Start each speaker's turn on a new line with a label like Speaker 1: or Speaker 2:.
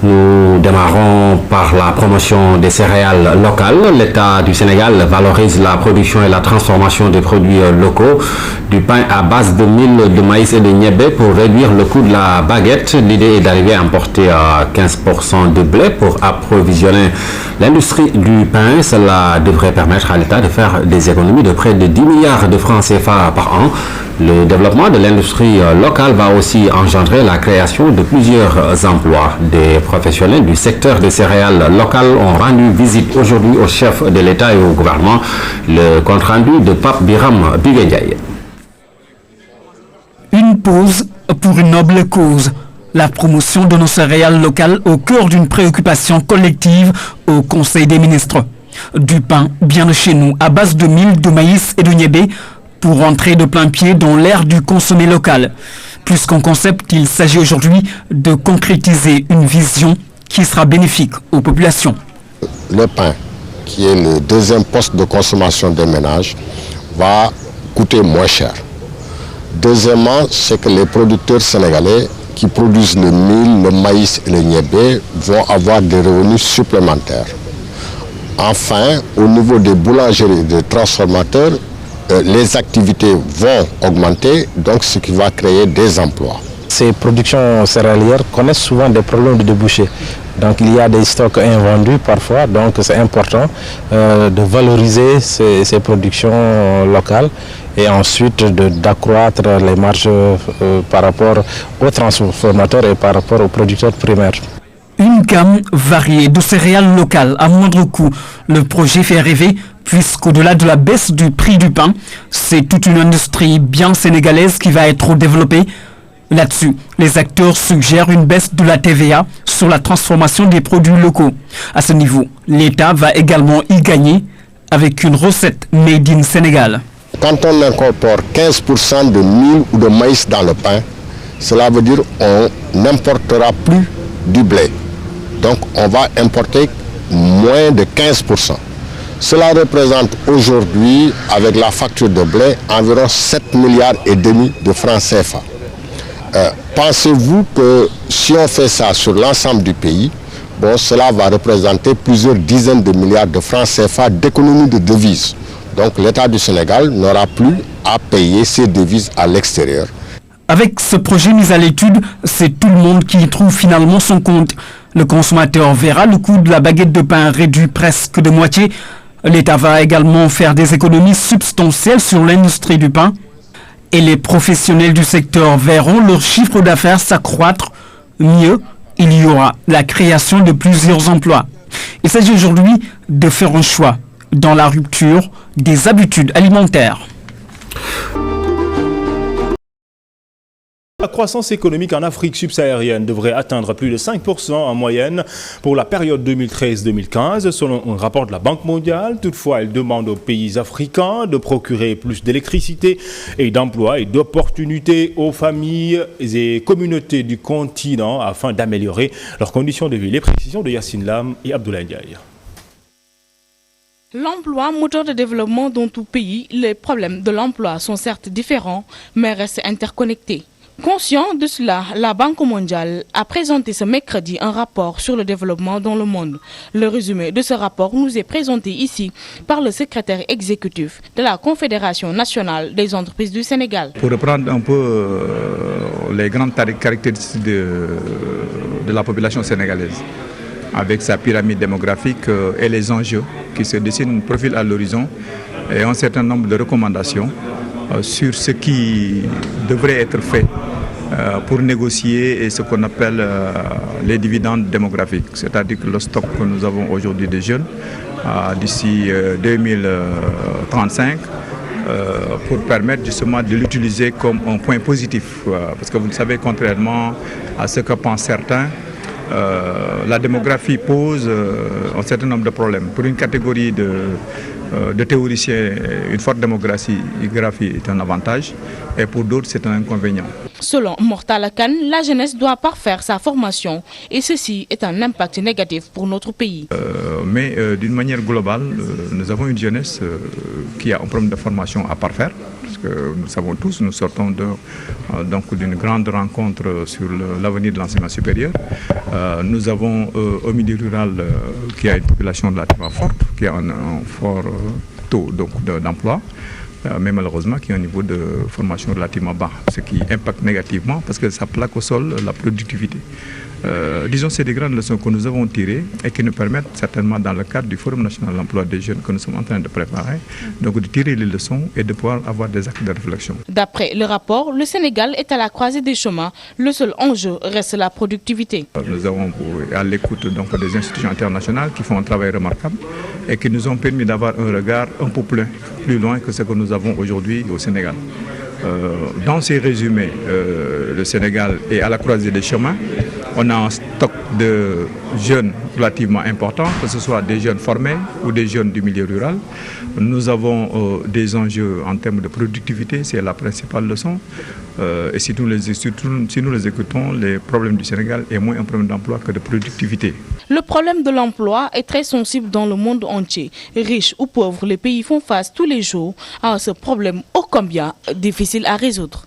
Speaker 1: Nous démarrons par la promotion des céréales locales. L'État du Sénégal valorise la production et la transformation des produits locaux, du pain à base de mil, de maïs et de niébé pour réduire le coût de la baguette. L'idée est d'arriver à importer 15% de blé pour approvisionner l'industrie du pain. Cela devrait permettre à l'État de faire des économies de près de 10 milliards de francs CFA par an. Le développement de l'industrie locale va aussi engendrer la création de plusieurs emplois. Des professionnels du secteur des céréales locales ont rendu visite aujourd'hui au chef de l'État et au gouvernement. Le compte-rendu de Pape Biram Biguendiaï.
Speaker 2: Une pause pour une noble cause. La promotion de nos céréales locales au cœur d'une préoccupation collective au Conseil des ministres. Du pain bien de chez nous à base de mil, de maïs et de niébé pour entrer de plein pied dans l'ère du consommé local. Plus qu'un concept, il s'agit aujourd'hui de concrétiser une vision qui sera bénéfique aux populations.
Speaker 3: Le pain, qui est le deuxième poste de consommation des ménages, va coûter moins cher. Deuxièmement, c'est que les producteurs sénégalais qui produisent le mil, le maïs et le niébé vont avoir des revenus supplémentaires. Enfin, au niveau des boulangeries et des transformateurs, les activités vont augmenter, donc ce qui va créer des emplois.
Speaker 4: Ces productions céréalières connaissent souvent des problèmes de débouchés. Donc il y a des stocks invendus parfois, donc c'est important de valoriser ces productions locales et ensuite d'accroître les marges par rapport aux transformateurs et par rapport aux producteurs primaires.
Speaker 2: Une gamme variée de céréales locales à moindre coût. Le projet fait rêver puisqu'au-delà de la baisse du prix du pain, c'est toute une industrie bien sénégalaise qui va être développée. Là-dessus, les acteurs suggèrent une baisse de la TVA sur la transformation des produits locaux. À ce niveau, l'État va également y gagner avec une recette made in Sénégal.
Speaker 3: Quand on incorpore 15% de mil ou de maïs dans le pain, cela veut dire qu'on n'importera plus du blé. Donc on va importer moins de 15%. Cela représente aujourd'hui, avec la facture de blé, environ 7 milliards et demi de francs CFA. Pensez-vous que si on fait ça sur l'ensemble du pays, cela va représenter plusieurs dizaines de milliards de francs CFA d'économie de devises. Donc l'État du Sénégal n'aura plus à payer ses devises à l'extérieur.
Speaker 2: Avec ce projet mis à l'étude, c'est tout le monde qui y trouve finalement son compte. Le consommateur verra le coût de la baguette de pain réduit presque de moitié. L'État va également faire des économies substantielles sur l'industrie du pain. Et les professionnels du secteur verront leur chiffre d'affaires s'accroître. Mieux, il y aura la création de plusieurs emplois. Il s'agit aujourd'hui de faire un choix dans la rupture des habitudes alimentaires.
Speaker 5: La croissance économique en Afrique subsaharienne devrait atteindre plus de 5% en moyenne pour la période 2013-2015, selon un rapport de la Banque mondiale. Toutefois, elle demande aux pays africains de procurer plus d'électricité et d'emplois et d'opportunités aux familles et communautés du continent afin d'améliorer leurs conditions de vie. Les précisions de Yassine Lam et Abdoulaye Ndiaye.
Speaker 6: L'emploi, moteur de développement dans tout pays, les problèmes de l'emploi sont certes différents, mais restent interconnectés. Conscient de cela, la Banque mondiale a présenté ce mercredi un rapport sur le développement dans le monde. Le résumé de ce rapport nous est présenté ici par le secrétaire exécutif de la Confédération nationale des entreprises du Sénégal.
Speaker 7: Pour reprendre un peu les grandes caractéristiques de la population sénégalaise, avec sa pyramide démographique et les enjeux qui se dessinent, profil à l'horizon, et un certain nombre de recommandations sur ce qui devrait être fait pour négocier ce qu'on appelle les dividendes démographiques, c'est-à-dire que le stock que nous avons aujourd'hui des jeunes d'ici 2035 pour permettre justement de l'utiliser comme un point positif. Parce que vous le savez, contrairement à ce que pensent certains, la démographie pose un certain nombre de problèmes. Pour une catégorie de théoriciens, une forte démographie est un avantage et pour d'autres c'est un inconvénient.
Speaker 6: Selon Mortala Kane, la jeunesse doit parfaire sa formation et ceci est un impact négatif pour notre pays.
Speaker 7: Mais d'une manière globale, nous avons une jeunesse qui a un problème de formation à parfaire. Parce que nous savons tous, nous sortons donc d'une grande rencontre sur l'avenir de l'enseignement supérieur. Nous avons un milieu rural qui a une population relativement forte, qui a un fort taux d'emploi, mais malheureusement qui a un niveau de formation relativement bas, ce qui impacte négativement parce que ça plaque au sol la productivité. Disons, c'est des grandes leçons que nous avons tirées et qui nous permettent certainement dans le cadre du Forum national de l'emploi des jeunes que nous sommes en train de préparer, donc de tirer les leçons et de pouvoir avoir des actes de réflexion.
Speaker 6: D'après le rapport, le Sénégal est à la croisée des chemins. Le seul enjeu reste la productivité.
Speaker 7: Nous avons à l'écoute donc des institutions internationales qui font un travail remarquable et qui nous ont permis d'avoir un regard un peu plus loin que ce que nous avons aujourd'hui au Sénégal. Dans ces résumés, le Sénégal est à la croisée des chemins. On a un stock de jeunes relativement important, que ce soit des jeunes formés ou des jeunes du milieu rural. Nous avons des enjeux en termes de productivité, c'est la principale leçon. Et si nous les écoutons, les problèmes du Sénégal est moins un problème d'emploi que de productivité.
Speaker 6: Le problème de l'emploi est très sensible dans le monde entier. Riches ou pauvres, les pays font face tous les jours à ce problème ô combien difficile à résoudre.